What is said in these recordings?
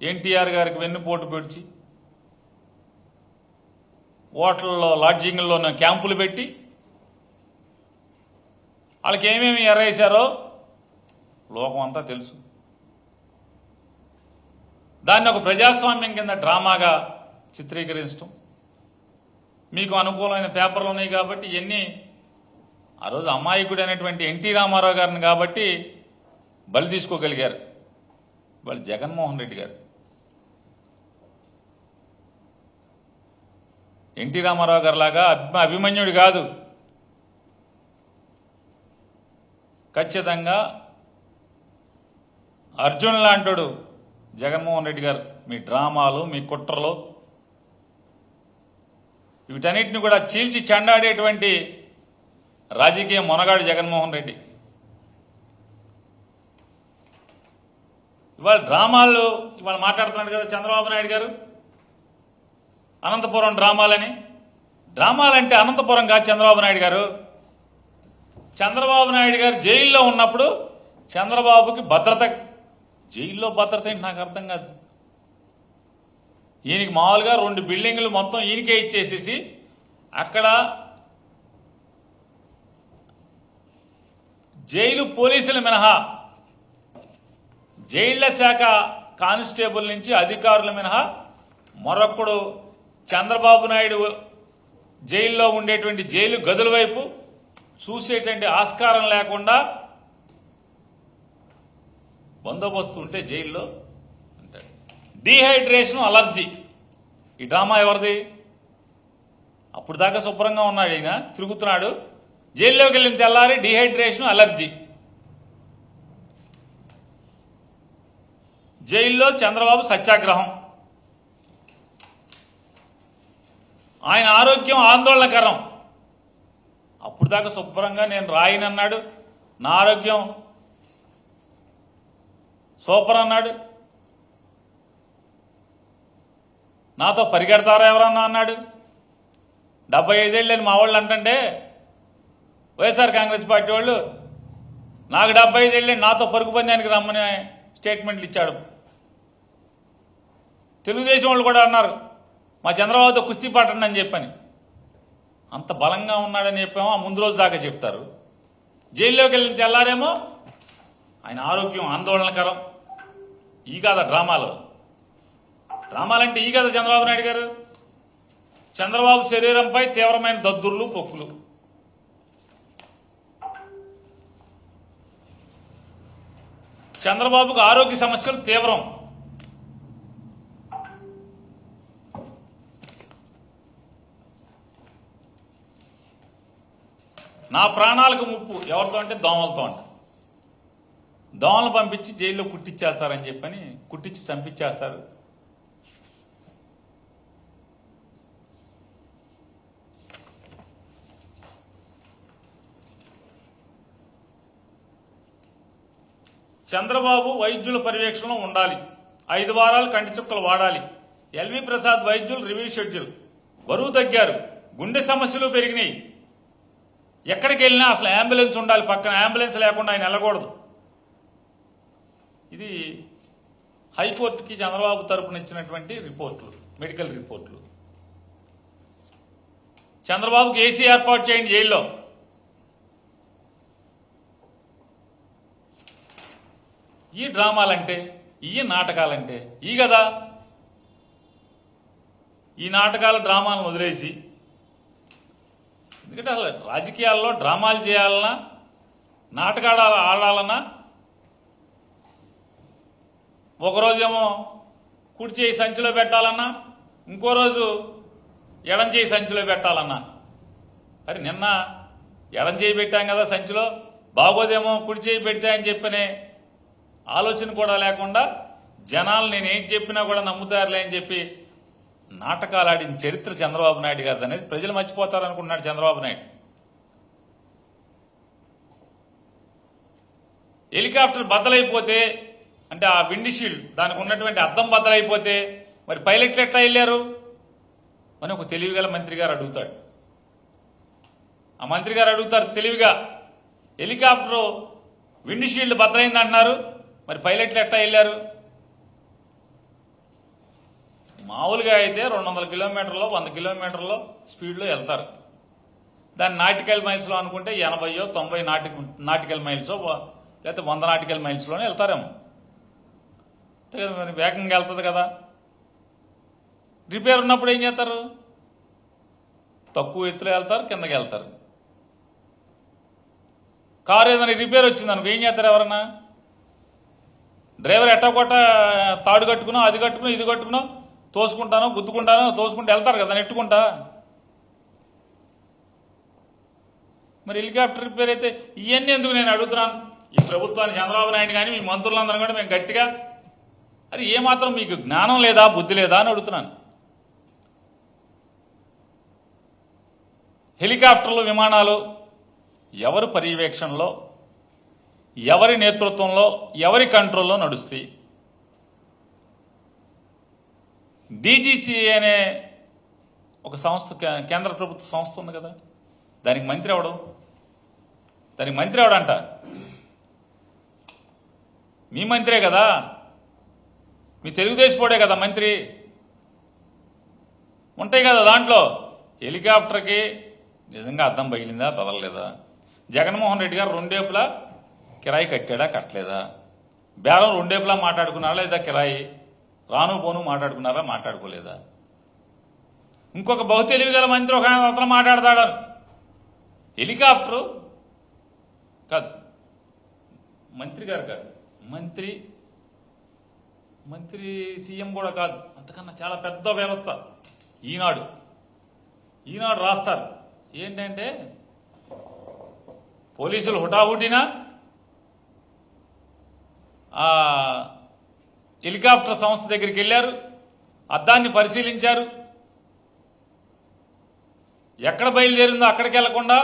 ఎన్టీఆర్ గారికి వెన్నుపోటు పొడిచి హోటల్లో లాడ్జింగ్లోనే క్యాంపులు పెట్టి వాళ్ళకి ఏమేమి ఎర్రేశారో లోకం అంతా తెలుసు. దాన్ని ఒక ప్రజాస్వామ్యం కింద డ్రామాగా చిత్రీకరించడం, మీకు అనుకూలమైన పేపర్లు ఉన్నాయి కాబట్టి ఇవన్నీ ఆ రోజు అమాయకుడు అనేటువంటి ఎన్టీ రామారావు గారిని కాబట్టి బలి తీసుకోగలిగారు. వాళ్ళు జగన్మోహన్ రెడ్డి గారు ఎన్టీ రామారావు గారు లాగా అభిమన్యుడు కాదు. ఖచ్చితంగా అర్జున్ లాంటాడు జగన్మోహన్ రెడ్డి గారు. మీ డ్రామాలు, మీ కుట్రలు, వీటన్నిటిని కూడా చీల్చి చెండాడేటువంటి రాజకీయ మొనగాడు జగన్మోహన్ రెడ్డి. ఇవాళ డ్రామాలు ఇవాళ మాట్లాడుతున్నాడు కదా చంద్రబాబు నాయుడు గారు, అనంతపురం డ్రామాలని. డ్రామాలంటే అనంతపురం కాదు చంద్రబాబు నాయుడు గారు. చంద్రబాబు నాయుడు గారు జైల్లో ఉన్నప్పుడు చంద్రబాబుకి భద్రత, జైల్లో భద్రత ఏంటి నాకు అర్థం కాదు. ఈయనకి మామూలుగా 2 బిల్డింగులు మొత్తం ఈయనకే ఇచ్చేసేసి అక్కడ జైలు పోలీసులు మినహా జైళ్ల శాఖ కానిస్టేబుల్ నుంచి అధికారులు మినహా మరొకడు చంద్రబాబు నాయుడు జైల్లో ఉండేటువంటి జైలు గదుల వైపు చూసేటువంటి ఆస్కారం లేకుండా బందోబస్తు ఉంటే జైల్లో అంటాడు. డీహైడ్రేషన్, అలర్జీ, ఈ డ్రామా ఎవరిది? అప్పుడు దాకా శుభ్రంగా ఉన్నాడు ఈయన, తిరుగుతున్నాడు. జైల్లోకి వెళ్ళిన తెల్లారి డీహైడ్రేషన్, అలర్జీ. జైల్లో చంద్రబాబు సత్యాగ్రహం. ఆయన ఆరోగ్యం ఆందోళనకరం. అప్పుడు దాకా శుభ్రంగా నేను రాయినన్నాడు, నా ఆరోగ్యం సూపర్ అన్నాడు, నాతో పరిగెడతారా ఎవరన్నా అన్నాడు. 75 ఏళ్ళని మా వాళ్ళు అంటుంటే వైఎస్ఆర్ కాంగ్రెస్ పార్టీ వాళ్ళు నాకు 75 ఏళ్ళని నాతో పరుగు పందానికి రమ్మని స్టేట్మెంట్లు ఇచ్చాడు. తెలుగుదేశం వాళ్ళు కూడా అన్నారు మా చంద్రబాబుతో కుస్తీ పట్టండి అని చెప్పని. అంత బలంగా ఉన్నాడని చెప్పామో ఆ ముందు రోజు దాకా చెప్తారు. జైల్లోకి వెళ్ళిన తెల్లారేమో ఆయన ఆరోగ్యం ఆందోళనకరం. ఈ కాదా డ్రామాలు? డ్రామాలంటే ఈ కదా చంద్రబాబు నాయుడు గారు. చంద్రబాబు శరీరంపై తీవ్రమైన దద్దుర్లు, పొక్కులు. చంద్రబాబుకు ఆరోగ్య సమస్యలు తీవ్రం. నా ప్రాణాలకు ముప్పు ఎవరితో అంటే దోమలతో అంట. దోమలు పంపించి జైల్లో కుట్టిచ్చేస్తారని చెప్పని కుట్టించి చంపించేస్తారు. చంద్రబాబు వైద్యుల పర్యవేక్షణలో ఉండాలి. 5 వారాలు కంటి చుక్కలు వాడాలి. ఎల్వి ప్రసాద్ వైద్యులు రివ్యూ షెడ్యూల్. బరువు తగ్గారు, గుండె సమస్యలు పెరిగినాయి. ఎక్కడికి వెళ్ళినా అసలు అంబులెన్స్ ఉండాలి, పక్కన అంబులెన్స్ లేకుండా ఆయన వెళ్ళకూడదు. ఇది హైకోర్టుకి చంద్రబాబు తరపున ఇచ్చినటువంటి రిపోర్ట్లు, మెడికల్ రిపోర్ట్లు. చంద్రబాబుకి ఏసీ ఏర్పాటు చేయండి జైల్లో. ఈ డ్రామాలంటే, ఈ నాటకాలంటే ఈ కదా. ఈ నాటకాల డ్రామాలను వదిలేసి, ఎందుకంటే అసలు రాజకీయాల్లో డ్రామాలు చేయాలన్నా, నాటకాలు ఆడాలన్నా ఒకరోజేమో కుడి చేయి సంచిలో పెట్టాలన్నా, ఇంకో రోజు ఎడం చేయి సంచిలో పెట్టాలన్నా. మరి నిన్న ఎడం చేయి పెట్టాం కదా సంచిలో, బాగోదేమో కుడి చేయి పెడితే అని చెప్పనే ఆలోచన కూడా లేకుండా జనాలు నేనేం చెప్పినా కూడా నమ్ముతారులే అని చెప్పి నాటకాలు ఆడిన చరిత్ర చంద్రబాబు నాయుడు గారిది అనేది ప్రజలు మర్చిపోతారనుకున్నాడు చంద్రబాబు నాయుడు. హెలికాప్టర్ బద్దలైపోతే, అంటే ఆ విండ్ షీల్డ్ దానికి ఉన్నటువంటి అద్దం బద్దలైపోతే మరి పైలట్లు ఎట్లా వెళ్ళారు అని ఒక తెలివిగల మంత్రి గారు అడుగుతాడు. ఆ మంత్రి గారు అడుగుతారు తెలివిగా, హెలికాప్టర్ విండ్ షీల్డ్ బద్దలైంది అంటున్నారు, మరి పైలట్లు ఎట్లా వెళ్ళారు? మామూలుగా అయితే 200 కిలోమీటర్లో 100 కిలోమీటర్లో స్పీడ్లో వెళ్తారు. దాన్ని నాటికల్ మైల్స్లో అనుకుంటే 80 90 నాటికల్ మైల్స్ లేకపోతే 100 నాటికల్ మైల్స్లోనే వెళ్తారేమో. అంతే కదా, మరి వేగంగా వెళ్తుంది కదా. రిపేర్ ఉన్నప్పుడు ఏం చేస్తారు? తక్కువ ఎత్తులో వెళ్తారు, కిందకి వెళ్తారు. కారు ఏదైనా రిపేర్ వచ్చింది అనుకో ఏం చేస్తారు ఎవరన్నా? డ్రైవర్ ఎట్టకొట్ట తాడు కట్టుకునో అది కట్టుకునో ఇది కట్టుకునో తోసుకుంటానో గుద్దుకుంటానో తోసుకుంటూ వెళ్తారు కదా నెట్టుకుంటా. మరి హెలికాప్టర్ రిపేర్ అయితే ఇవన్నీ ఎందుకు నేను అడుగుతున్నాను. ఈ ప్రభుత్వాన్ని చంద్రబాబు నాయుడు కానీ మీ మంత్రులందరూ కూడా మేము గట్టిగా అది ఏమాత్రం మీకు జ్ఞానం లేదా బుద్ధి లేదా అని అడుగుతున్నాను. హెలికాప్టర్లు విమానాలు ఎవరి పర్యవేక్షణలో ఎవరి నేతృత్వంలో ఎవరి కంట్రోల్లో నడుస్తాయి? డీజీసీఏ అనే ఒక సంస్థ కేంద్ర ప్రభుత్వ సంస్థ ఉంది కదా, దానికి మంత్రి ఎవడు? దానికి మంత్రి ఎవడంట? మీ మంత్రే కదా, మీ తెలుగుదేశపోడే కదా మంత్రి. ఉంటాయి కదా దాంట్లో. హెలికాప్టర్కి నిజంగా అద్దం పగిలిందా పగలలేదా? జగన్మోహన్ రెడ్డి గారు రెండేపులా కిరాయి కట్టాడా కట్టలేదా? బేరం రెండేపులా మాట్లాడుకున్నారా లేదా? కిరాయి రాను పోను మాట్లాడుకున్నారా మాట్లాడుకోలేదా? ఇంకొక బహు తెలివి గల మంత్రి ఒక ఆయన అతను మాట్లాడతాడు. హెలికాప్టరు కాదు, మంత్రి గారు కాదు, మంత్రి సీఎం కూడా కాదు, అంతకన్నా చాలా పెద్ద వ్యవస్థ. ఈనాడు రాస్తారు ఏంటంటే పోలీసులు హుటాహుటినా హెలికాప్టర్ సంస్థ దగ్గరికి వెళ్ళారు, అద్దాన్ని పరిశీలించారు. ఎక్కడ బయలుదేరిందో అక్కడికి వెళ్లకుండా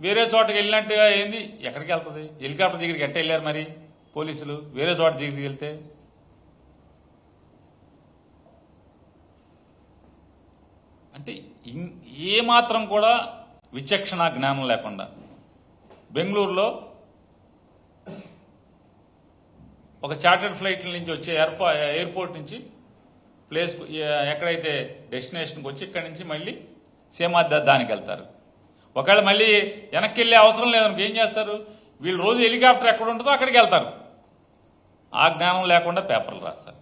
వేరే చోటకి వెళ్ళినట్టుగా ఏంది? ఎక్కడికి వెళ్తుంది? హెలికాప్టర్ దగ్గరికి ఎట్ట వెళ్ళారు మరి పోలీసులు? వేరే చోట దగ్గరికి వెళ్తే అంటే ఏమాత్రం కూడా విచక్షణ జ్ఞానం లేకుండా బెంగళూరులో ఒక చార్టర్డ్ ఫ్లైట్ల నుంచి వచ్చే ఎయిర్పోర్ట్ నుంచి ప్లేస్ ఎక్కడైతే డెస్టినేషన్కి వచ్చి ఇక్కడి నుంచి మళ్ళీ దానికి వెళ్తారు. ఒకవేళ మళ్ళీ వెనక్కి వెళ్ళే అవసరం లేదనుకో ఏం చేస్తారు? వీళ్ళు రోజు హెలికాప్టర్ ఎక్కడ ఉంటుందో అక్కడికి వెళ్తారు. ఆ జ్ఞానం లేకుండా పేపర్లు రాస్తారు.